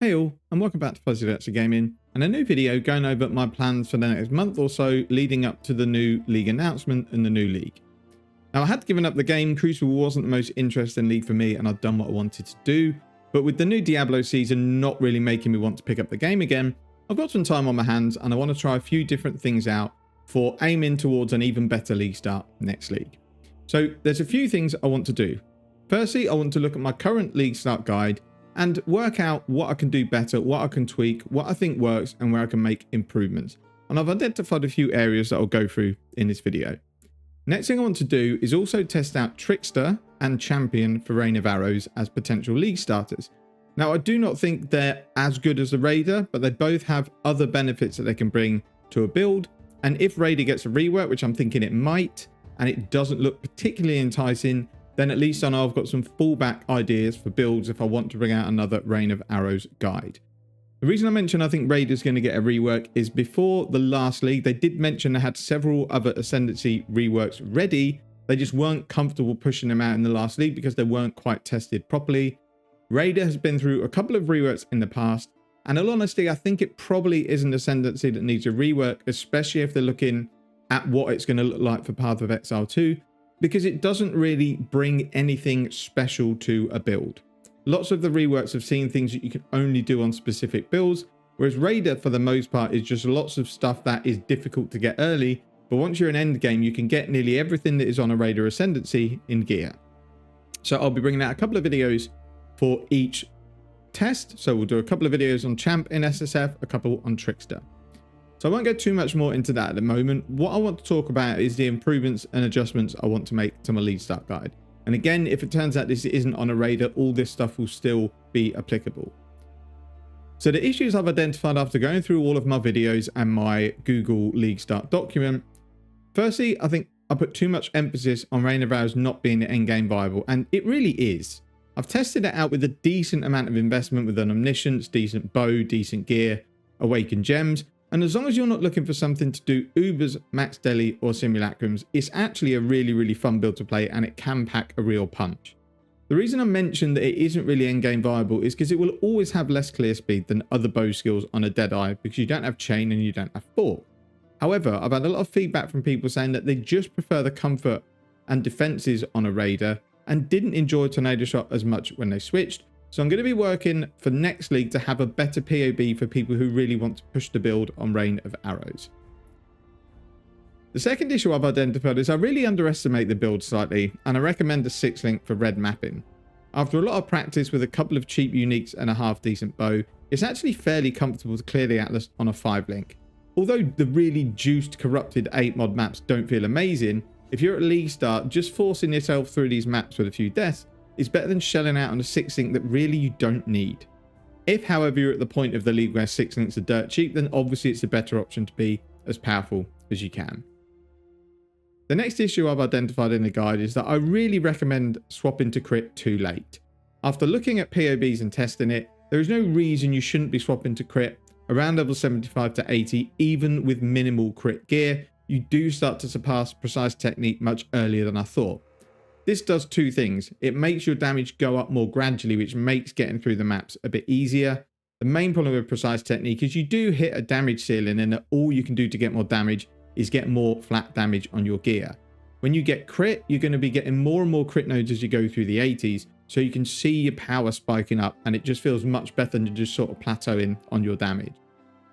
Hey all, and welcome back to Fuzzy Virtual Gaming, and a new video going over my plans for the next month or so leading up to the new league announcement and the new league. Now I had given up the game. Crucible wasn't the most interesting league for me and I'd done what I wanted to do, but with the new Diablo season not really making me want to pick up the game again, I've got some time on my hands and I want to try a few different things out for aiming towards an even better league start next league. So there's a few things I want to do. Firstly, I want to look at my current league start guide and work out what I can do better, what I can tweak, what I think works, and where I can make improvements. And I've identified a few areas that I'll go through in this video. Next thing I want to do is also test out Trickster and Champion for Reign of Arrows as potential league starters. Now, I do not think they're as good as the Raider, but they both have other benefits that they can bring to a build. And if Raider gets a rework, which I'm thinking it might, and it doesn't look particularly enticing, then at least I know I've got some fallback ideas for builds if I want to bring out another Reign of Arrows guide. The reason I mentioned I think Raider's going to get a rework is before the last league, they did mention they had several other Ascendancy reworks ready. They just weren't comfortable pushing them out in the last league because they weren't quite tested properly. Raider has been through a couple of reworks in the past, and in all honesty, I think it probably isn't Ascendancy that needs a rework, especially if they're looking at what it's going to look like for Path of Exile 2. Because it doesn't really bring anything special to a build. Lots of the reworks have seen things that you can only do on specific builds, whereas Raider for the most part is just lots of stuff that is difficult to get early, but once you're in endgame you can get nearly everything that is on a Raider Ascendancy in gear. So I'll be bringing out a couple of videos for each test, so we'll do a couple of videos on Champ in SSF, a couple on Trickster. So I won't go too much more into that at the moment. What I want to talk about is the improvements and adjustments I want to make to my league start guide. And again, if it turns out this isn't on a Raider, all this stuff will still be applicable. So the issues I've identified after going through all of my videos and my Google League Start document. Firstly, I think I put too much emphasis on Reign of Arrows not being endgame viable, and it really is. I've tested it out with a decent amount of investment with an Omniscience, decent bow, decent gear, Awakened Gems. And as long as you're not looking for something to do Ubers, Max Deli or Simulacrums, it's actually a really fun build to play and it can pack a real punch. The reason I mentioned that it isn't really endgame viable is because it will always have less clear speed than other bow skills on a Deadeye because you don't have chain and you don't have fork. However, I've had a lot of feedback from people saying that they just prefer the comfort and defenses on a Raider and didn't enjoy Tornado Shot as much when they switched. So I'm going to be working for next league to have a better POB for people who really want to push the build on Reign of Arrows. The second issue I've identified is I really underestimate the build slightly, and I recommend a 6-link for red mapping. After a lot of practice with a couple of cheap uniques and a half decent bow, it's actually fairly comfortable to clear the Atlas on a 5-link. Although the really juiced corrupted 8 mod maps don't feel amazing, if you're at league start, just forcing yourself through these maps with a few deaths is better than shelling out on a 6-link that really you don't need. If, however, you're at the point of the league where 6-links are dirt cheap, then obviously it's a better option to be as powerful as you can. The next issue I've identified in the guide is that I really recommend swapping to crit too late. After looking at POBs and testing it, there is no reason you shouldn't be swapping to crit around level 75 to 80, even with minimal crit gear. You do start to surpass precise technique much earlier than I thought. This does two things. It makes your damage go up more gradually, which makes getting through the maps a bit easier. The main problem with precise technique is you do hit a damage ceiling and all you can do to get more damage is get more flat damage on your gear. When you get crit, you're going to be getting more and more crit nodes as you go through the 80s, so you can see your power spiking up and it just feels much better than just sort of plateauing on your damage.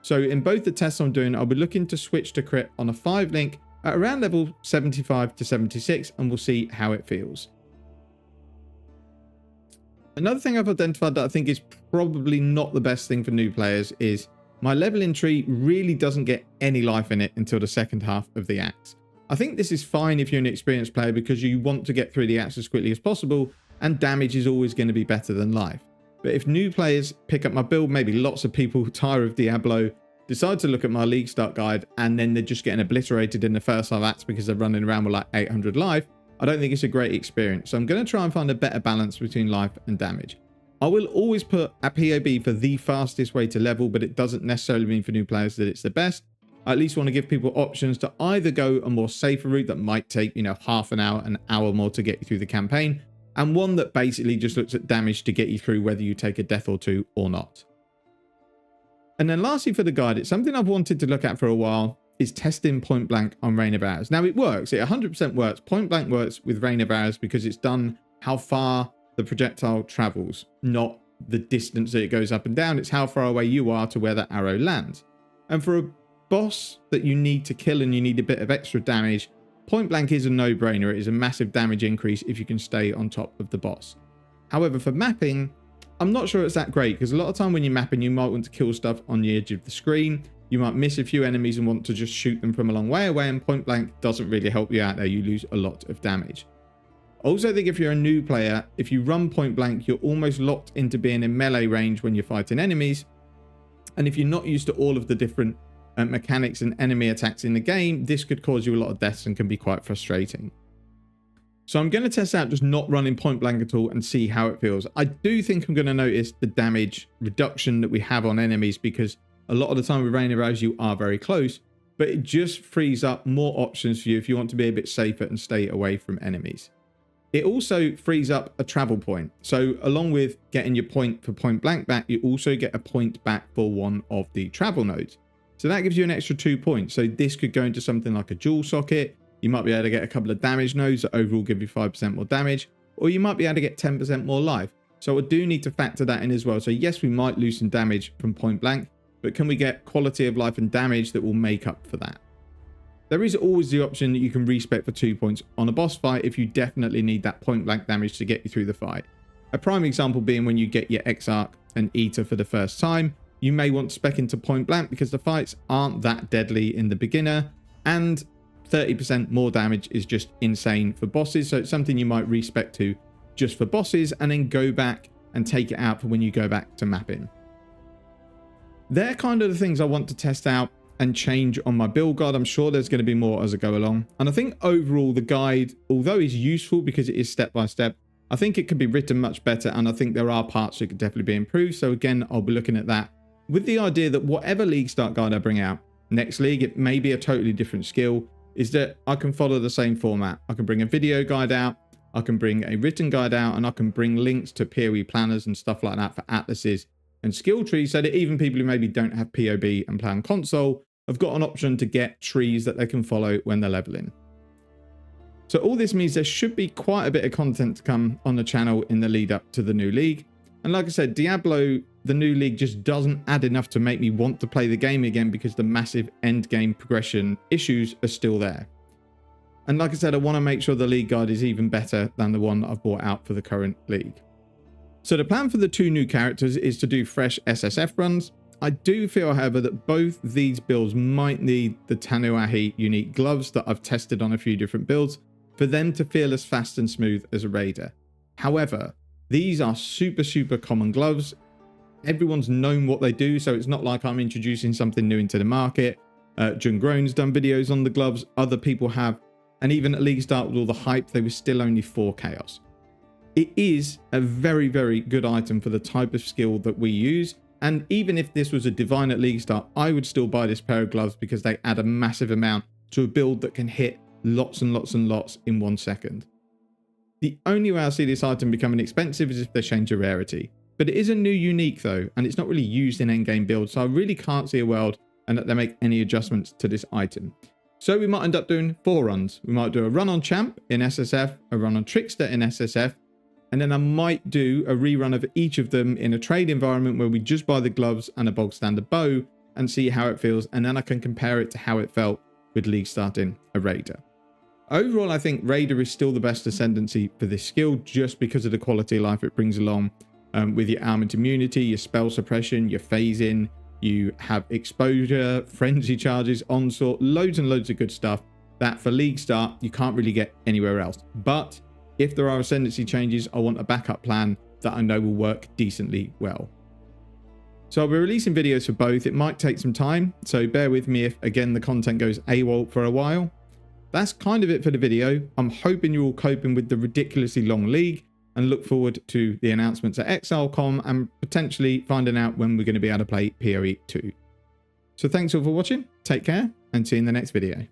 So in both the tests I'm doing, I'll be looking to switch to crit on a 5-link at around level 75 to 76, and we'll see how it feels. Another thing I've identified that I think is probably not the best thing for new players is my leveling tree really doesn't get any life in it until the second half of the axe. I think this is fine if you're an experienced player because you want to get through the axe as quickly as possible, and damage is always going to be better than life. But if new players pick up my build, maybe lots of people tire of Diablo, decide to look at my league start guide, and then they're just getting obliterated in the first 5 acts because they're running around with like 800 life, I don't think it's a great experience. So I'm going to try and find a better balance between life and damage. I will always put a POB for the fastest way to level, but it doesn't necessarily mean for new players that it's the best. I at least want to give people options to either go a more safer route that might take, half an hour more to get you through the campaign, and one that basically just looks at damage to get you through whether you take a death or two or not. And then lastly for the guide, it's something I've wanted to look at for a while, is testing point blank on rain of arrows. Now it works, it 100% works. Point blank works with rain of arrows because it's done how far the projectile travels, not the distance that it goes up and down. It's how far away you are to where that arrow lands. And for a boss that you need to kill and you need a bit of extra damage, point blank is a no-brainer. It is a massive damage increase if you can stay on top of the boss. However, for mapping, I'm not sure it's that great because a lot of time when you're mapping, you might want to kill stuff on the edge of the screen. You might miss a few enemies and want to just shoot them from a long way away, and point blank doesn't really help you out there. You lose a lot of damage. I also think if you're a new player, if you run point blank, you're almost locked into being in melee range when you're fighting enemies. And if you're not used to all of the different mechanics and enemy attacks in the game, this could cause you a lot of deaths and can be quite frustrating. So I'm going to test out just not running point blank at all and see how it feels. I do think I'm going to notice the damage reduction that we have on enemies because a lot of the time with rain of arrows you are very close, but it just frees up more options for you if you want to be a bit safer and stay away from enemies. It also frees up a travel point. So along with getting your point for point blank back, you also get a point back for one of the travel nodes. So that gives you an extra 2 points. So this could go into something like a jewel socket. You might be able to get a couple of damage nodes that overall give you 5% more damage, or you might be able to get 10% more life. So I do need to factor that in as well. So yes, we might lose some damage from point blank, but can we get quality of life and damage that will make up for that? There is always the option that you can respec for 2 points on a boss fight if you definitely need that point blank damage to get you through the fight. A prime example being when you get your Exarch and Eater for the first time, you may want to spec into point blank because the fights aren't that deadly in the beginner, and 30% more damage is just insane for bosses. So it's something you might respec to just for bosses and then go back and take it out for when you go back to mapping. They're kind of the things I want to test out and change on my build guide. I'm sure there's going to be more as I go along. And I think overall the guide, although it's useful because it is step by step, I think it could be written much better. And I think there are parts that could definitely be improved. So again, I'll be looking at that with the idea that whatever league start guide I bring out next league, it may be a totally different skill, is that I can follow the same format. I can bring a video guide out, I can bring a written guide out, and I can bring links to PoE planners and stuff like that for atlases and skill trees, so that even people who maybe don't have PoB and play on console have got an option to get trees that they can follow when they're leveling. So all this means there should be quite a bit of content to come on the channel in the lead up to the new league. And like I said, Diablo, the new league, just doesn't add enough to make me want to play the game again because the massive end game progression issues are still there. And like I said, I want to make sure the league guide is even better than the one that I've brought out for the current league. So the plan for the 2 new characters is to do fresh SSF runs. I do feel, however, that both these builds might need the Tanuahi unique gloves that I've tested on a few different builds for them to feel as fast and smooth as a raider. However, these are super common gloves. Everyone's known what they do, so it's not like I'm introducing something new into the market. Jungrone's done videos on the gloves, other people have, and even at League Start with all the hype, they were still only 4 chaos. It is a very good item for the type of skill that we use, and even if this was a divine at League Start, I would still buy this pair of gloves because they add a massive amount to a build that can hit lots and lots in 1 second. The only way I see this item becoming expensive is if they change the rarity. But it is a new unique though, and it's not really used in endgame builds, so I really can't see a world and that they make any adjustments to this item. So we might end up doing 4 runs. We might do a run on Champ in SSF, a run on Trickster in SSF, and then I might do a rerun of each of them in a trade environment where we just buy the gloves and a bog standard bow and see how it feels, and then I can compare it to how it felt with League starting a Raider. Overall, I think Raider is still the best ascendancy for this skill just because of the quality of life it brings along with your ailment immunity, your spell suppression, your phasing, you have exposure, frenzy charges, onslaught, loads and loads of good stuff that for League Start you can't really get anywhere else. But if there are ascendancy changes, I want a backup plan that I know will work decently well. So I'll be releasing videos for both. It might take some time, so bear with me if, again, the content goes AWOL for a while. That's kind of it for the video. I'm hoping you're all coping with the ridiculously long league and look forward to the announcements at Exile.com and potentially finding out when we're going to be able to play PoE 2. So thanks all for watching, take care, and see you in the next video.